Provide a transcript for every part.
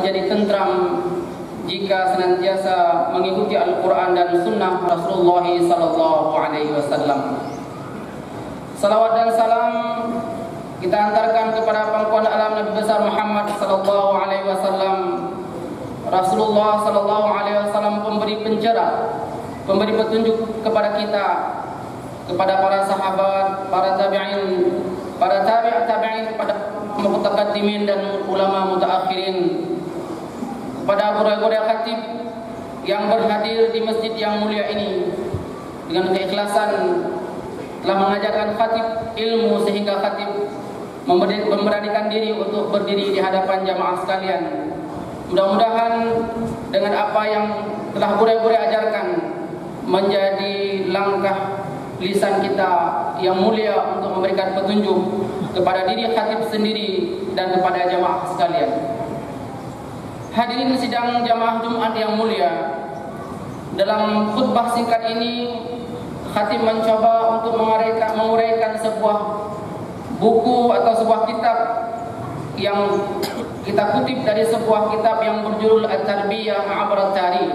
menjadi tentram jika senantiasa mengikuti Al-Quran dan Sunnah Rasulullah sallallahu alaihi wasallam. Salawat dan salam kita antarkan kepada pangkuan alam Nabi besar Muhammad sallallahu alaihi wasallam. Rasulullah sallallahu alaihi wasallam pemberi pencerah, pemberi petunjuk kepada kita, kepada para sahabat, para tabi'in, para tabi'in, kepada mutaqaddimin dan ulama mutaakhirin, kepada guru-guru khatib yang berhadir di masjid yang mulia ini dengan keikhlasan telah mengajarkan khatib ilmu sehingga khatib memberanikan diri untuk berdiri di hadapan jamaah sekalian. Mudah-mudahan dengan apa yang telah guru-guru ajarkan menjadi langkah lisan kita yang mulia untuk memberikan petunjuk kepada diri khatib sendiri dan kepada jamaah sekalian. Hadirin sidang jamaah Jumat yang mulia, dalam khutbah singkat ini khatib mencoba untuk menguraikan sebuah buku atau sebuah kitab yang kita kutip dari sebuah kitab yang berjudul At-Tarbiyah 'Abra Tarikh.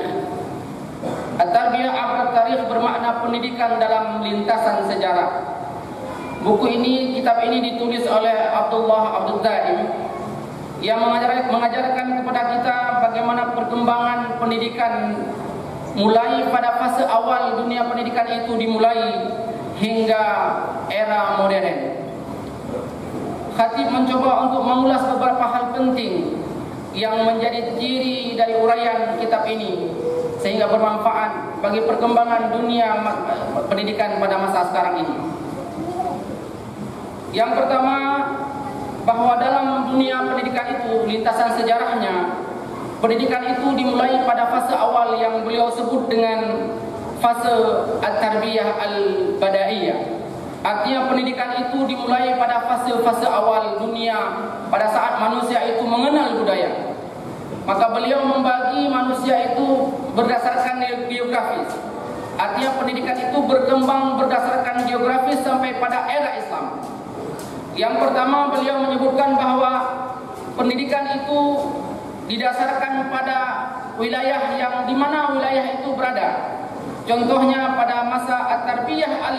At-Tarbiyah 'Abra Tarikh bermakna pendidikan dalam lintasan sejarah. Buku ini, kitab ini ditulis oleh Abdullah Abdul Daim yang mengajarkan kepada kita bagaimana perkembangan pendidikan mulai pada fase awal dunia pendidikan itu dimulai hingga era modern. Khatib mencoba untuk mengulas beberapa hal penting yang menjadi ciri dari uraian kitab ini sehingga bermanfaat bagi perkembangan dunia pendidikan pada masa sekarang ini. Yang pertama, bahwa dalam dunia pendidikan itu, lintasan sejarahnya, pendidikan itu dimulai pada fase awal yang beliau sebut dengan fase At-Tarbiyah Al-Badaiyah. Artinya pendidikan itu dimulai pada fase-fase awal dunia pada saat manusia itu mengenal budaya. Maka beliau membagi manusia itu berdasarkan geografis. Artinya pendidikan itu berkembang berdasarkan geografis sampai pada era Islam. Yang pertama, beliau menyebutkan bahwa pendidikan itu didasarkan pada wilayah yang di mana wilayah itu berada. Contohnya pada masa At-Tarbiyah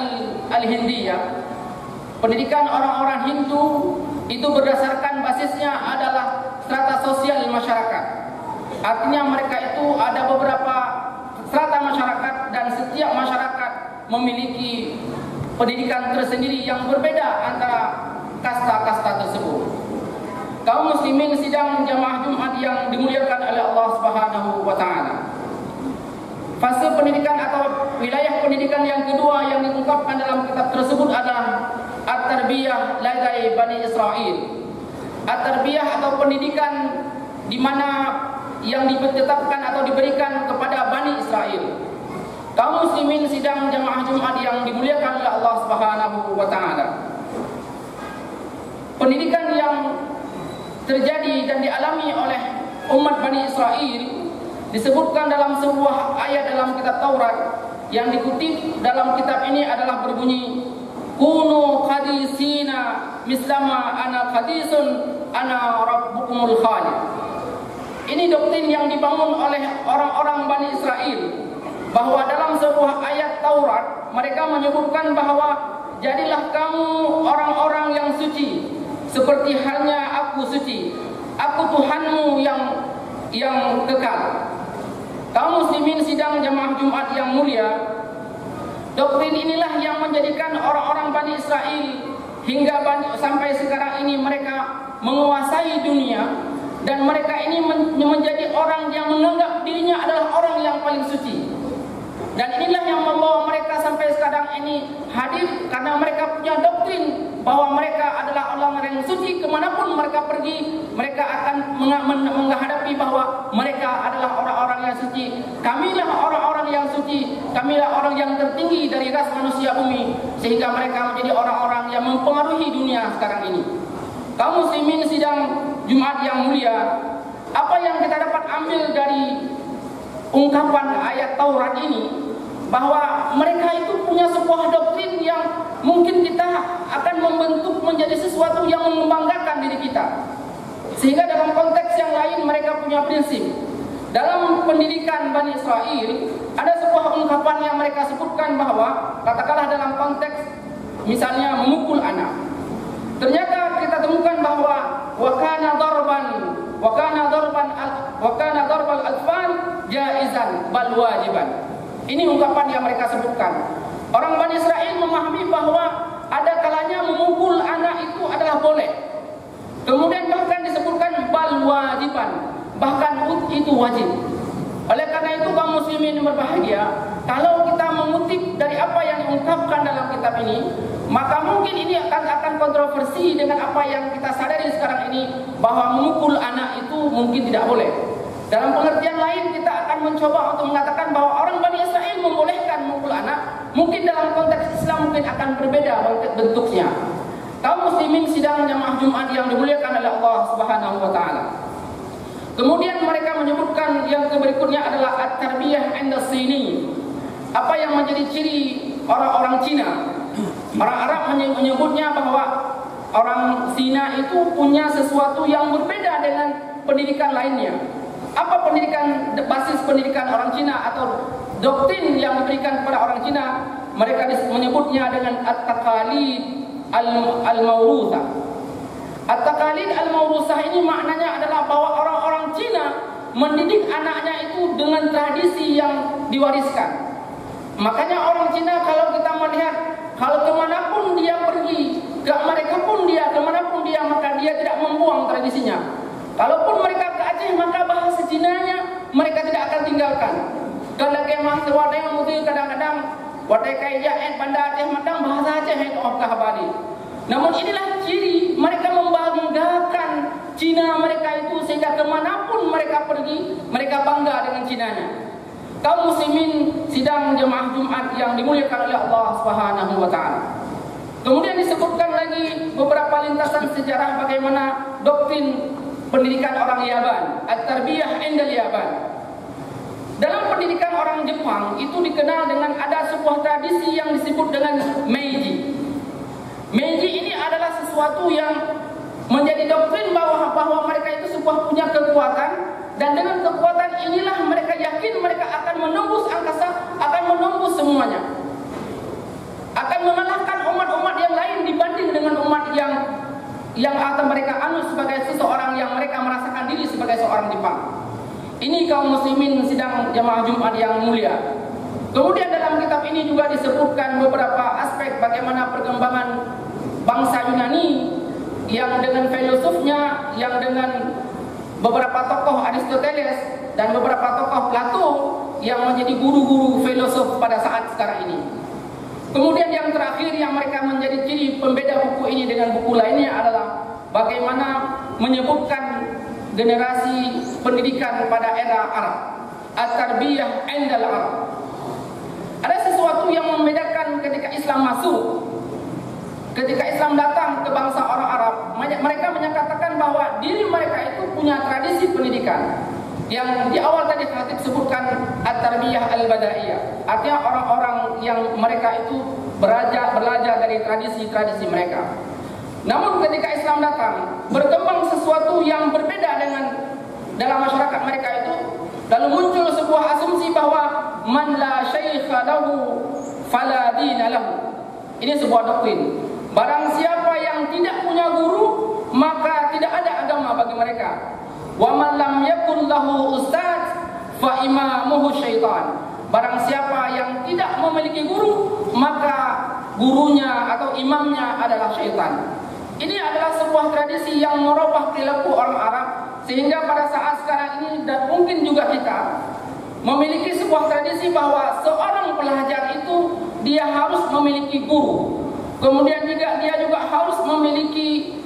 Al-Hindiyah, pendidikan orang-orang Hindu itu berdasarkan basisnya adalah strata sosial masyarakat. Artinya mereka itu ada beberapa strata masyarakat dan setiap masyarakat memiliki pendidikan tersendiri yang berbeda antara kasta-kasta tersebut. Kaum muslimin sidang jamaah Jumat yang dimuliakan oleh Allah Subhanahu wa taala. Fase pendidikan atau wilayah pendidikan yang kedua yang diungkapkan dalam kitab tersebut adalah At-Tarbiyah ladai Bani Israil. At-Tarbiyah atau pendidikan di mana yang ditetapkan atau diberikan kepada Bani Israil. Kaum muslimin sidang jamaah Jumat yang dimuliakan oleh Allah Subhanahu wa taala. Pendidikan yang terjadi dan dialami oleh umat Bani Israel disebutkan dalam sebuah ayat dalam kitab Taurat yang dikutip dalam kitab ini adalah berbunyi, Kunu qadisina mislama ana qadisun ana rabbukumul khaliq. Ini doktrin yang dibangun oleh orang-orang Bani Israel, bahwa dalam sebuah ayat Taurat mereka menyebutkan bahwa jadilah kamu orang-orang yang suci seperti halnya aku suci, aku Tuhanmu yang kekal. Kaum muslimin sidang jamaah Jumat yang mulia, doktrin inilah yang menjadikan orang-orang Bani Israel hingga sampai sekarang ini mereka menguasai dunia, dan mereka ini menjadi orang yang menganggap dirinya adalah orang yang paling suci. Dan inilah yang membawa mereka sampai sekarang ini hadir, karena mereka punya doktrin bahwa mereka adalah orang yang suci. Kemanapun mereka pergi, mereka akan menghadapi bahwa mereka adalah orang-orang yang suci. Kamilah orang-orang yang suci, kamilah orang yang tertinggi dari ras manusia bumi, sehingga mereka menjadi orang-orang yang mempengaruhi dunia sekarang ini. Kaum muslimin sidang Jumat yang mulia, apa yang kita dapat ambil dari ungkapan ayat Taurat ini, bahwa mereka itu punya sebuah doktrin yang mungkin kita akan membentuk menjadi sesuatu yang membanggakan diri kita. Sehingga dalam konteks yang lain mereka punya punya prinsip. Dalam pendidikan Bani Israel ada sebuah ungkapan yang mereka sebutkan bahwa katakanlah dalam konteks misalnya memukul anak. Ternyata kita temukan bahwa wa kana darbal atfal jaizan bal wajiban. Ini ungkapan yang mereka sebutkan. Orang Bani Israel memahami bahwa ada kalanya memukul anak itu adalah boleh. Kemudian bahkan disebutkan bal wajiban, bahkan itu wajib. Oleh karena itu kaum muslimin berbahagia, kalau kita mengutip dari apa yang diungkapkan dalam kitab ini, maka mungkin ini akan kontroversi dengan apa yang kita sadari sekarang ini, bahwa memukul anak itu mungkin tidak boleh. Dalam pengertian lain kita akan mencoba untuk mengatakan bahwa orang Bani Israel membolehkan memukul anak. Mungkin dalam konteks Islam mungkin akan berbeda bentuknya. Kaum muslimin sidang jamaah Jumat yang dimuliakan oleh Allah Subhanahu wa taala. Kemudian mereka menyebutkan yang berikutnya adalah at-tarbiyah 'inda sini. Apa yang menjadi ciri orang-orang Cina? Orang Arab menyebutnya bahwa orang Cina itu punya sesuatu yang berbeda dengan pendidikan lainnya. Apa basis pendidikan orang Cina atau doktrin yang diberikan kepada orang Cina? Mereka menyebutnya dengan at-taqalid al-mawruthah. At-taqalid al-mawruthah ini maknanya adalah bahwa orang-orang Cina mendidik anaknya itu dengan tradisi yang diwariskan. Makanya orang Cina kalau kita melihat, kalau kemanapun dia pergi, kemanapun dia, maka dia tidak membuang tradisinya. Kalaupun mereka ke Aceh, maka bahasa Cinanya mereka tidak akan tinggalkan. Kalau kemah sewadai mesti kadang-kadang wadai kaya Banda Aceh matang bahasa Aceh itu Bali. Namun inilah ciri mereka membanggakan Cina mereka itu, sehingga kemanapun mereka pergi, mereka bangga dengan Cinanya. Kaum muslimin sidang jemaah Jumat yang dimuliakan oleh Allah Subhanahu wa taala. Kemudian disebutkan lagi beberapa lintasan sejarah bagaimana doktrin pendidikan orang Yaban, at-tarbiyah 'inda Yaban. Dalam pendidikan orang Jepang itu dikenal dengan ada sebuah tradisi yang disebut dengan Meiji. Meiji ini adalah sesuatu yang menjadi doktrin bahwa mereka itu sebuah punya kekuatan, dan dengan kekuatan inilah mereka yakin mereka akan menembus angkasa, akan menembus semuanya, akan mengalahkan umat-umat yang lain dibanding dengan umat yang atau mereka anut sebagai seseorang yang mereka merasakan diri sebagai seorang Jepang. Ini kaum muslimin sidang jamaah Jumat yang mulia. Kemudian dalam kitab ini juga disebutkan beberapa aspek bagaimana perkembangan bangsa Yunani yang dengan filosofnya, yang dengan beberapa tokoh Aristoteles dan beberapa tokoh Plato yang menjadi guru-guru filosof pada saat sekarang ini. Kemudian yang terakhir yang mereka menjadi ciri pembeda buku ini dengan buku lainnya adalah bagaimana menyebutkan generasi pendidikan pada era Arab, at-tarbiyah 'indal Arab. Ada sesuatu yang membedakan ketika Islam masuk, ketika Islam datang ke bangsa orang Arab. Mereka menyatakan bahwa diri mereka itu punya tradisi pendidikan yang di awal tadi Khatib sebutkan at-tarbiyah al-badaiyah. Artinya orang-orang yang mereka itu belajar dari tradisi-tradisi mereka. Namun ketika Islam datang, berkembang sesuatu yang berbeda dengan dalam masyarakat mereka itu, lalu muncul sebuah asumsi bahwa man la syaikha lahu fala dina lahu. Ini sebuah doktrin. Barang siapa yang tidak punya guru, maka tidak ada agama bagi mereka. Wa man lam yakun lahu ustaz fa imamuhu syaitan. Barang siapa yang tidak memiliki guru, maka gurunya atau imamnya adalah syaitan. Ini adalah sebuah tradisi yang merubah perilaku orang Arab, sehingga pada saat sekarang ini dan mungkin juga kita memiliki sebuah tradisi bahwa seorang pelajar itu dia harus memiliki guru. Kemudian juga dia juga harus memiliki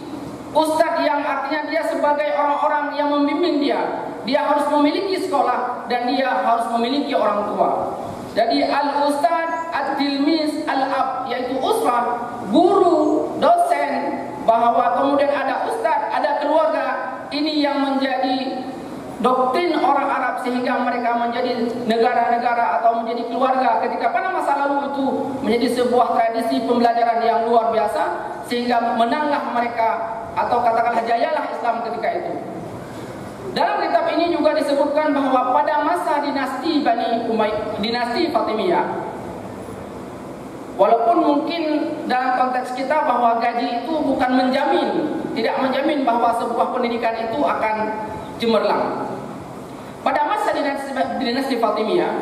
ustadz yang artinya dia sebagai orang-orang yang membimbing dia. Dia harus memiliki sekolah dan dia harus memiliki orang tua. Jadi al-ustadz, at-tilmiz, al-ab, yaitu usrah, guru, dosen, bahwa kemudian ada ustadz, ada keluarga. Ini yang menjadi doktrin orang Arab sehingga mereka menjadi negara-negara atau menjadi keluarga ketika pada masa lalu itu menjadi sebuah tradisi pembelajaran yang luar biasa, sehingga menanglah mereka atau katakanlah jayalah Islam ketika itu. Dalam kitab ini juga disebutkan bahwa pada masa dinasti dinasti Fatimiyah, walaupun mungkin dalam konteks kita bahwa gaji itu bukan tidak menjamin bahwa sebuah pendidikan itu akan cemerlang. Pada masa dinasti Fatimiyah,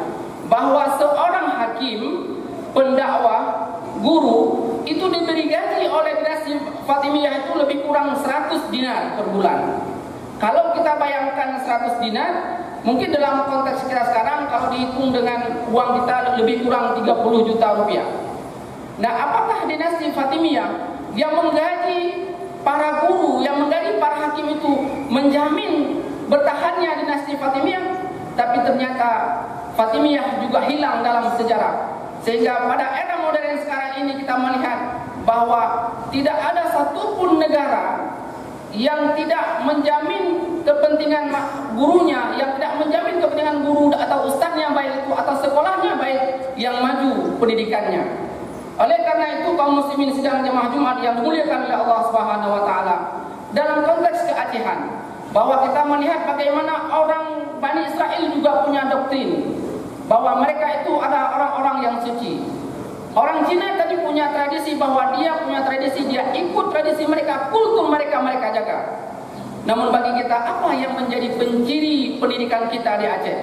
bahwa seorang hakim, pendakwah, guru itu diberi gaji oleh dinasti Fatimiyah itu lebih kurang 100 dinar per bulan. Kalau kita bayangkan 100 dinar, mungkin dalam konteks kita sekarang kalau dihitung dengan uang kita lebih kurang 30 juta rupiah. Nah, apakah dinasti Fatimiyah yang menggaji para guru, yang menggaji para hakim itu menjamin bertahannya dinasti Fatimiyah? Tapi ternyata Fatimiyah juga hilang dalam sejarah. Sehingga pada era modern sekarang ini kita melihat bahwa tidak ada satupun negara yang tidak menjamin kepentingan gurunya, yang tidak menjamin kepentingan guru atau ustadznya baik itu atau sekolahnya baik yang maju pendidikannya. Oleh karena itu kaum muslimin sidang jemaah Jumat yang dimuliakan oleh Allah Subhanahu wa taala, dalam konteks keacehan bahwa kita melihat bagaimana orang Bani Israel juga punya doktrin bahwa mereka itu adalah orang-orang yang suci. Orang Cina tadi punya tradisi bahwa dia punya tradisi, dia ikut tradisi mereka, kultur mereka jaga. Namun bagi kita, apa yang menjadi penciri pendidikan kita di Aceh?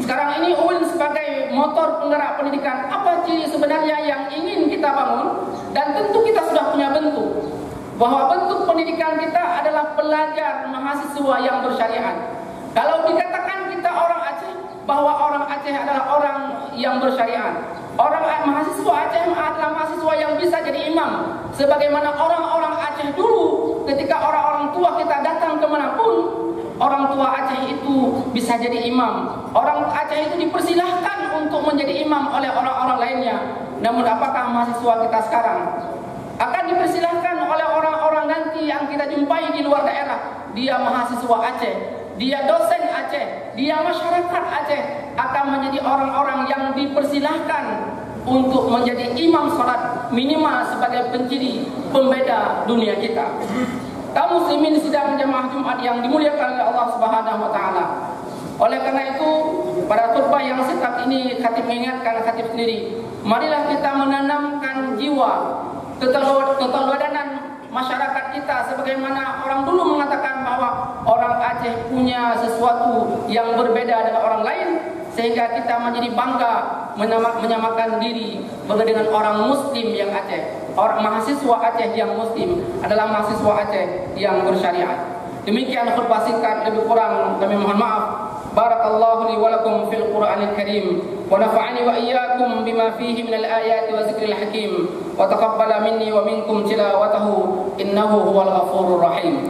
Sekarang ini UIN sebagai motor penggerak pendidikan, apa ciri sebenarnya yang ingin kita bangun? Dan tentu kita sudah punya bentuk, bahwa bentuk pendidikan kita adalah pelajar mahasiswa yang bersyariat. Kalau dikatakan kita orang Aceh, bahwa orang Aceh adalah orang yang bersyariat, orang mahasiswa Aceh adalah mahasiswa yang bisa jadi imam, sebagaimana orang-orang Aceh dulu ketika orang-orang tua kita datang kemanapun, orang tua Aceh itu bisa jadi imam. Orang Aceh itu dipersilahkan untuk menjadi imam oleh orang-orang lainnya. Namun apakah mahasiswa kita sekarang akan dipersilahkan oleh orang-orang nanti yang kita jumpai di luar daerah? Dia mahasiswa Aceh, dia dosen Aceh, dia masyarakat Aceh, akan menjadi orang-orang yang dipersilahkan untuk menjadi imam salat minimal sebagai penciri pembeda dunia kita. Kaum muslimin sidang jemaah Jumat yang dimuliakan oleh Allah Subhanahu wa taala. Oleh karena itu, pada khutbah yang singkat ini khatib mengingatkan khatib sendiri, marilah kita menanamkan jiwa keteladanan masyarakat kita, sebagaimana orang dulu mengatakan bahwa orang Aceh punya sesuatu yang berbeda dengan orang lain, sehingga kita menjadi bangga menyamakan diri dengan orang muslim yang Aceh. Orang mahasiswa Aceh yang muslim adalah mahasiswa Aceh yang bersyariat. Demikian khutbah singkat, lebih kurang kami mohon maaf. Barakallahu li wa lakum fil Qur'anil Karim wa nafa'ani wa iyyakum bima fihi minal ayati wa zikril hakim wa taqabbala minni wa minkum tilawatahu innahu huwal ghafurur rahim.